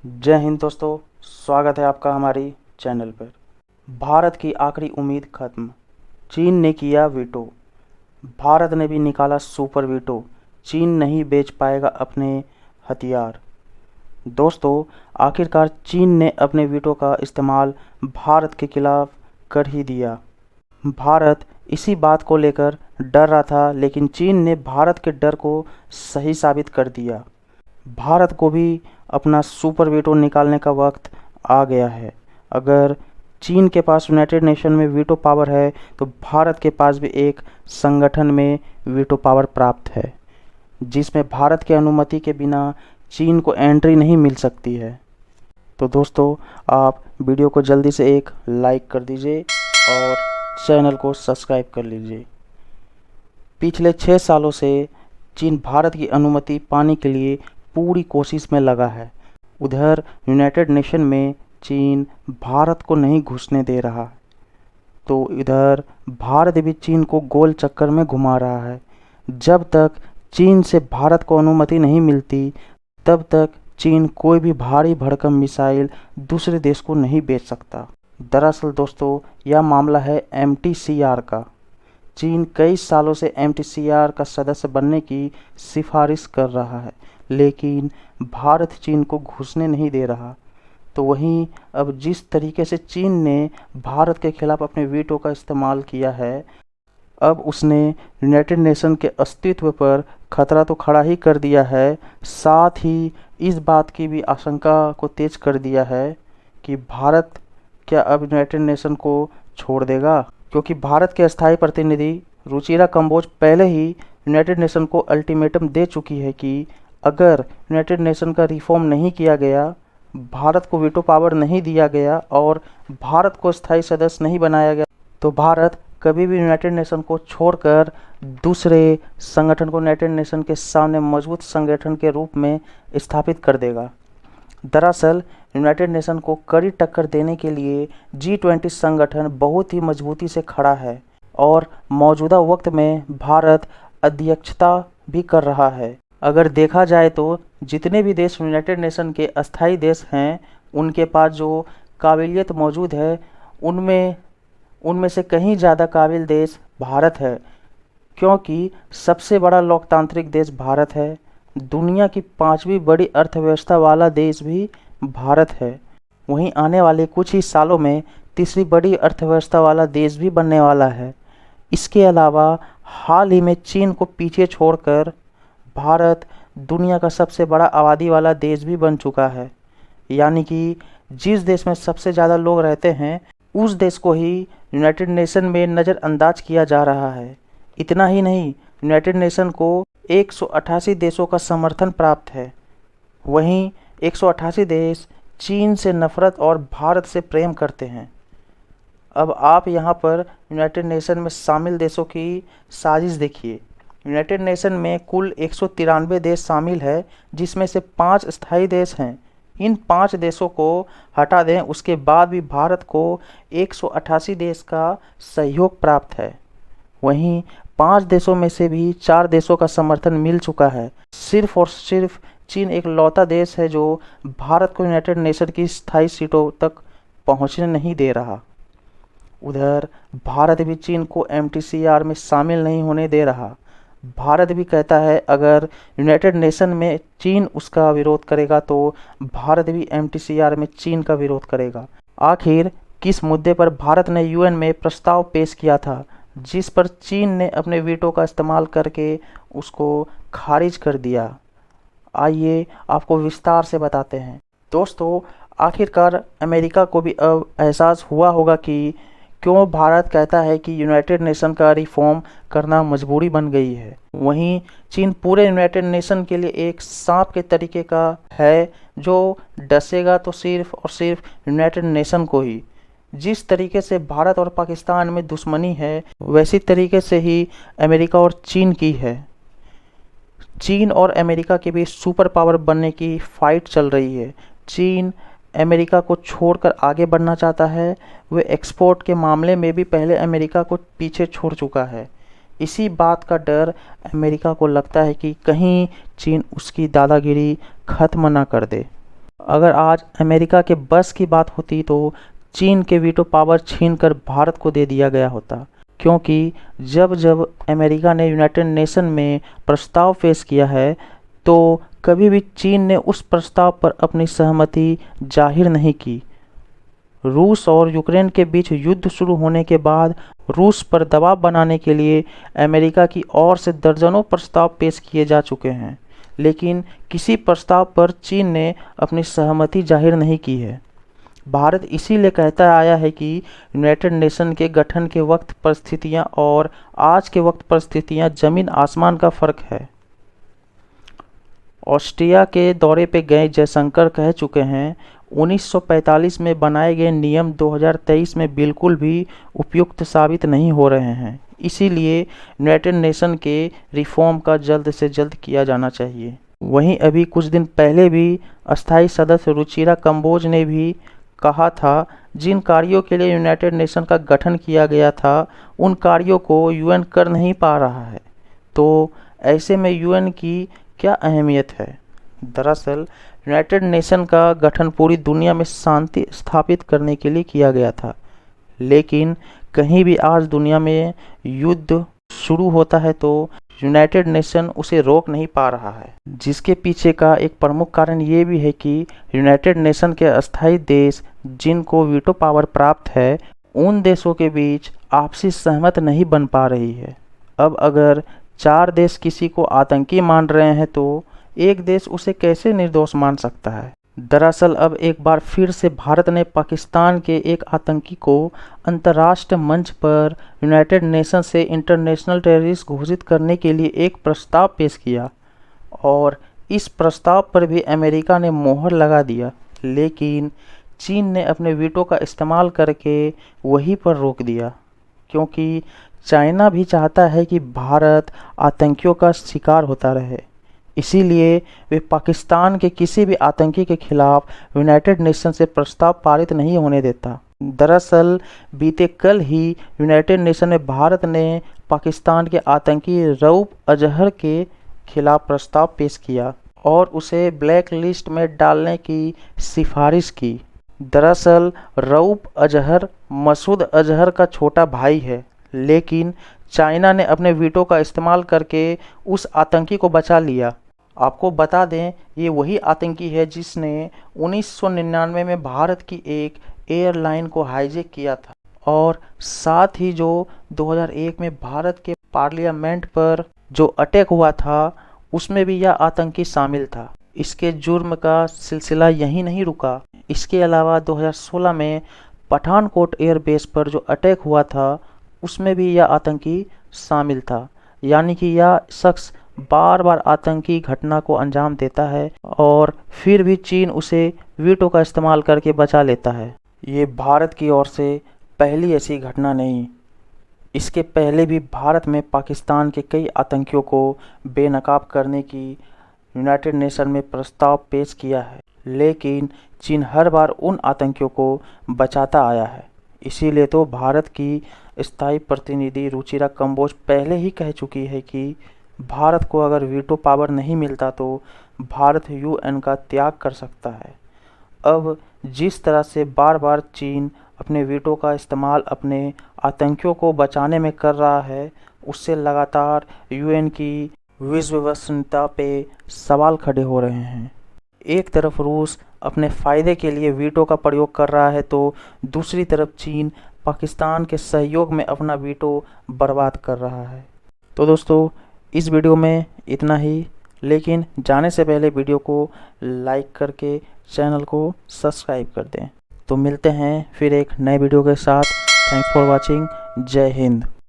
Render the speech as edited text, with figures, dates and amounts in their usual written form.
जय हिंद दोस्तों, स्वागत है आपका हमारी चैनल पर। भारत की आखिरी उम्मीद खत्म, चीन ने किया वीटो। भारत ने भी निकाला सुपर वीटो, चीन नहीं बेच पाएगा अपने हथियार। दोस्तों, आखिरकार चीन ने अपने वीटो का इस्तेमाल भारत के खिलाफ कर ही दिया। भारत इसी बात को लेकर डर रहा था, लेकिन चीन ने भारत के डर को सही साबित कर दिया। भारत को भी अपना सुपर वीटो निकालने का वक्त आ गया है। अगर चीन के पास यूनाइटेड नेशन में वीटो पावर है, तो भारत के पास भी एक संगठन में वीटो पावर प्राप्त है, जिसमें भारत की अनुमति के बिना चीन को एंट्री नहीं मिल सकती है। तो दोस्तों, आप वीडियो को जल्दी से एक लाइक कर दीजिए और चैनल को सब्सक्राइब कर लीजिए। पिछले 6 सालों से चीन भारत की अनुमति पाने के लिए पूरी कोशिश में लगा है। उधर यूनाइटेड नेशन में चीन भारत को नहीं घुसने दे रहा, तो इधर भारत भी चीन को गोल चक्कर में घुमा रहा है। जब तक चीन से भारत को अनुमति नहीं मिलती, तब तक चीन कोई भी भारी भरकम मिसाइल दूसरे देश को नहीं बेच सकता। दरअसल दोस्तों, यह मामला है MTCR का। चीन कई सालों से MTCR का सदस्य बनने की सिफारिश कर रहा है, लेकिन भारत चीन को घुसने नहीं दे रहा। तो वहीं अब जिस तरीके से चीन ने भारत के खिलाफ अपने वीटो का इस्तेमाल किया है, अब उसने यूनाइटेड नेशन के अस्तित्व पर खतरा तो खड़ा ही कर दिया है, साथ ही इस बात की भी आशंका को तेज कर दिया है कि भारत क्या अब यूनाइटेड नेशन को छोड़ देगा। क्योंकि भारत के अस्थायी प्रतिनिधि रुचिरा कंबोज पहले ही यूनाइटेड नेशन को अल्टीमेटम दे चुकी है कि अगर यूनाइटेड नेशन का रिफॉर्म नहीं किया गया, भारत को वीटो पावर नहीं दिया गया और भारत को स्थायी सदस्य नहीं बनाया गया, तो भारत कभी भी यूनाइटेड नेशन को छोड़कर दूसरे संगठन को यूनाइटेड नेशन के सामने मजबूत संगठन के रूप में स्थापित कर देगा। दरअसल यूनाइटेड नेशन को कड़ी टक्कर देने के लिए G20 संगठन बहुत ही मजबूती से खड़ा है और मौजूदा वक्त में भारत अध्यक्षता भी कर रहा है। अगर देखा जाए तो जितने भी देश यूनाइटेड नेशन के अस्थायी देश हैं, उनके पास जो काबिलियत मौजूद है, उनमें से कहीं ज़्यादा काबिल देश भारत है, क्योंकि सबसे बड़ा लोकतांत्रिक देश भारत है। दुनिया की 5वीं बड़ी अर्थव्यवस्था वाला देश भी भारत है। वहीं आने वाले कुछ ही सालों में तीसरी बड़ी अर्थव्यवस्था वाला देश भी बनने वाला है। इसके अलावा हाल ही में चीन को पीछे छोड़कर भारत दुनिया का सबसे बड़ा आबादी वाला देश भी बन चुका है। यानी कि जिस देश में सबसे ज़्यादा लोग रहते हैं, उस देश को ही यूनाइटेड नेशन में नज़रअंदाज किया जा रहा है। इतना ही नहीं, यूनाइटेड नेशन को 188 देशों का समर्थन प्राप्त है। वहीं 188 देश चीन से नफरत और भारत से प्रेम करते हैं। अब आप यहाँ पर यूनाइटेड नेशन में शामिल देशों की साजिश देखिए। यूनाइटेड नेशन में कुल 193 देश शामिल है, जिसमें से 5 स्थायी देश हैं। इन 5 देशों को हटा दें, उसके बाद भी भारत को 188 देश का सहयोग प्राप्त है। वहीं 5 देशों में से भी 4 देशों का समर्थन मिल चुका है। सिर्फ और सिर्फ चीन एक लौता देश है जो भारत को यूनाइटेड नेशन की स्थायी सीटों तक पहुंचने नहीं दे रहा। उधर भारत भी चीन को MTCR में शामिल नहीं होने दे रहा। भारत भी कहता है अगर यूनाइटेड नेशन में चीन उसका विरोध करेगा, तो भारत भी MTCR में चीन का विरोध करेगा। आखिर किस मुद्दे पर भारत ने UN में प्रस्ताव पेश किया था, जिस पर चीन ने अपने वीटो का इस्तेमाल करके उसको खारिज कर दिया? आइए आपको विस्तार से बताते हैं। दोस्तों, आखिरकार अमेरिका को भी अब एहसास हुआ होगा कि क्यों भारत कहता है कि यूनाइटेड नेशन का रिफॉर्म करना मजबूरी बन गई है। वहीं चीन पूरे यूनाइटेड नेशन के लिए एक सांप के तरीके का है, जो डसेगा तो सिर्फ और सिर्फ यूनाइटेड नेशन को ही। जिस तरीके से भारत और पाकिस्तान में दुश्मनी है, वैसी तरीके से ही अमेरिका और चीन की है। चीन और अमेरिका के बीच सुपर पावर बनने की फाइट चल रही है। चीन अमेरिका को छोड़कर आगे बढ़ना चाहता है। वह एक्सपोर्ट के मामले में भी पहले अमेरिका को पीछे छोड़ चुका है। इसी बात का डर अमेरिका को लगता है कि कहीं चीन उसकी दादागिरी खत्म ना कर दे। अगर आज अमेरिका के बस की बात होती तो चीन के वीटो पावर छीनकर भारत को दे दिया गया होता, क्योंकि जब जब अमेरिका ने यूनाइटेड नेशन में प्रस्ताव पेश किया है तो कभी भी चीन ने उस प्रस्ताव पर अपनी सहमति जाहिर नहीं की। रूस और यूक्रेन के बीच युद्ध शुरू होने के बाद रूस पर दबाव बनाने के लिए अमेरिका की ओर से दर्जनों प्रस्ताव पेश किए जा चुके हैं, लेकिन किसी प्रस्ताव पर चीन ने अपनी सहमति जाहिर नहीं की है। भारत इसीलिए कहता आया है कि यूनाइटेड नेशन के गठन के वक्त परिस्थितियां और आज के वक्त परिस्थितियां जमीन आसमान का फ़र्क है। ऑस्ट्रिया के दौरे पे गए जयशंकर कह चुके हैं, 1945 में बनाए गए नियम 2023 में बिल्कुल भी उपयुक्त साबित नहीं हो रहे हैं, इसीलिए यूनाइटेड नेशन के रिफॉर्म का जल्द से जल्द किया जाना चाहिए। वहीं अभी कुछ दिन पहले भी अस्थायी सदस्य रुचिरा कंबोज ने भी कहा था, जिन कार्यों के लिए यूनाइटेड नेशन का गठन किया गया था उन कार्यों को यूएन कर नहीं पा रहा है, तो ऐसे में यूएन की क्या अहमियत है। दरअसल यूनाइटेड नेशन का गठन पूरी दुनिया में शांति स्थापित करने के लिए किया गया था, लेकिन कहीं भी आज दुनिया में युद्ध शुरू होता है तो यूनाइटेड नेशन उसे रोक नहीं पा रहा है, जिसके पीछे का एक प्रमुख कारण ये भी है कि यूनाइटेड नेशन के अस्थायी देश जिनको वीटो पावर प्राप्त है उन देशों के बीच आपसी सहमत नहीं बन पा रही है। अब अगर 4 देश किसी को आतंकी मान रहे हैं तो एक देश उसे कैसे निर्दोष मान सकता है। दरअसल अब एक बार फिर से भारत ने पाकिस्तान के एक आतंकी को अंतर्राष्ट्रीय मंच पर यूनाइटेड नेशन से इंटरनेशनल टेररिस्ट घोषित करने के लिए एक प्रस्ताव पेश किया और इस प्रस्ताव पर भी अमेरिका ने मोहर लगा दिया, लेकिन चीन ने अपने वीटो का इस्तेमाल करके वहीं पर रोक दिया, क्योंकि चाइना भी चाहता है कि भारत आतंकियों का शिकार होता रहे। इसीलिए वे पाकिस्तान के किसी भी आतंकी के खिलाफ यूनाइटेड नेशन से प्रस्ताव पारित नहीं होने देता। दरअसल बीते कल ही यूनाइटेड नेशन में भारत ने पाकिस्तान के आतंकी रऊफ अजहर के खिलाफ प्रस्ताव पेश किया और उसे ब्लैक लिस्ट में डालने की सिफारिश की। दरअसल रऊफ अजहर मसूद अजहर का छोटा भाई है, लेकिन चाइना ने अपने वीटो का इस्तेमाल करके उस आतंकी को बचा लिया। आपको बता दें, ये वही आतंकी है जिसने 1999 में भारत की एक एयरलाइन को हाईजैक किया था और साथ ही जो 2001 में भारत के पार्लियामेंट पर जो अटैक हुआ था उसमें भी यह आतंकी शामिल था। इसके जुर्म का सिलसिला यहीं नहीं रुका। इसके अलावा 2016 में पठानकोट एयरबेस पर जो अटैक हुआ था उसमें भी यह आतंकी शामिल था। यानी कि यह शख्स बार बार आतंकी घटना को अंजाम देता है और फिर भी चीन उसे वीटो का इस्तेमाल करके बचा लेता है। ये भारत की ओर से पहली ऐसी घटना नहीं, इसके पहले भी भारत में पाकिस्तान के कई आतंकियों को बेनकाब करने की यूनाइटेड नेशन में प्रस्ताव पेश किया है, लेकिन चीन हर बार उन आतंकियों को बचाता आया है। इसीलिए तो भारत की स्थायी प्रतिनिधि रुचिरा कंबोज पहले ही कह चुकी है कि भारत को अगर वीटो पावर नहीं मिलता तो भारत यूएन का त्याग कर सकता है। अब जिस तरह से बार बार चीन अपने वीटो का इस्तेमाल अपने आतंकियों को बचाने में कर रहा है, उससे लगातार यूएन की विश्वसनीयता पे सवाल खड़े हो रहे हैं। एक तरफ रूस अपने फ़ायदे के लिए वीटो का प्रयोग कर रहा है तो दूसरी तरफ चीन पाकिस्तान के सहयोग में अपना वीटो बर्बाद कर रहा है। तो दोस्तों इस वीडियो में इतना ही, लेकिन जाने से पहले वीडियो को लाइक करके चैनल को सब्सक्राइब कर दें। तो मिलते हैं फिर एक नए वीडियो के साथ। Thanks for watching. जय हिंद।